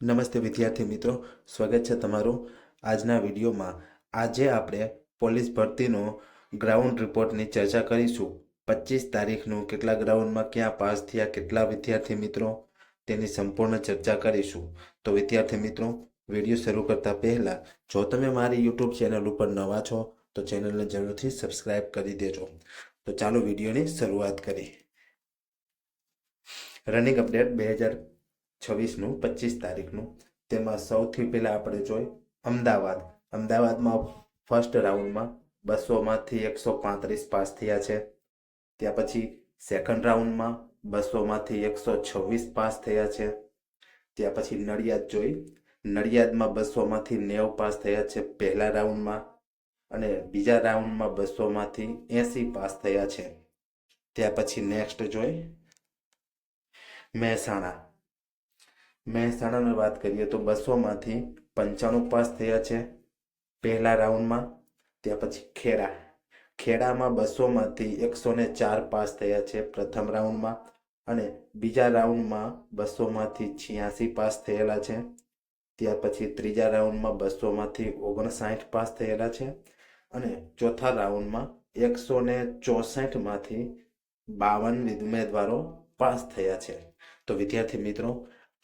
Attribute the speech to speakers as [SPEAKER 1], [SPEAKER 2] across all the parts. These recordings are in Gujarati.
[SPEAKER 1] નમસ્તે વિદ્યાર્થી મિત્રો, સ્વાગત છે તમારું આજના વિડીયોમાં। આજે આપણે પોલીસ ભરતીનો ગ્રાઉન્ડ રિપોર્ટની ચર્ચા કરીશું। 25 તારીખનું કેટલા ગ્રાઉન્ડમાં ક્યાં પાસ થયા, કેટલા વિદ્યાર્થી મિત્રો, તેની સંપૂર્ણ ચર્ચા કરીશું। તો વિદ્યાર્થી મિત્રો, વિડીયો શરૂ કરતા પહેલા જો તમે મારી યુટ્યુબ ચેનલ ઉપર નવા છો તો ચેનલને જરૂરથી સબસ્ક્રાઇબ કરી દેજો। તો ચાલો વિડીયોની શરૂઆત કરીએ। રનિંગ અપડેટ 2026નું 25 તારીખનું, તેમાં સૌથી પહેલા આપણે જોઈ અમદાવાદમાં ફર્સ્ટ રાઉન્ડમાં 200માંથી 135 પાસ થયા છે। ત્યાં પછી સેકન્ડ રાઉન્ડમાં 200માંથી 126 પાસ થયા છે। ત્યાં પછી નડિયાદમાં 200માંથી 90 પાસ થયા છે પહેલા રાઉન્ડમાં, અને બીજા રાઉન્ડમાં 200માંથી 80 પાસ થયા છે। ત્યાં પછી નેક્સ્ટ જોઈ મહેસાણાની વાત કરીએ તો 200માંથી 95 પાસ થયા છે પહેલા રાઉન્ડમાં। ત્યાં પછી ખેડામાં 200માંથી 104 પાસ થયા છે પ્રથમ રાઉન્ડમાં, અને બીજા રાઉન્ડમાં 200માંથી 86 પાસ થયેલા છે। ત્યાર પછી ત્રીજા રાઉન્ડમાં 200માંથી 59 પાસ થયેલા છે, અને ચોથા રાઉન્ડમાં 164માંથી 52 ઉમેદવારો પાસ થયા છે। તો વિદ્યાર્થી મિત્રો,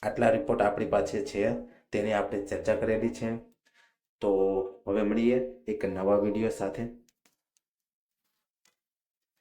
[SPEAKER 1] આટલા રિપોર્ટ આપણી પાસે છે, તેની આપણે ચર્ચા કરેલી છે। તો હવે મળીએ એક નવા વિડીયો સાથે।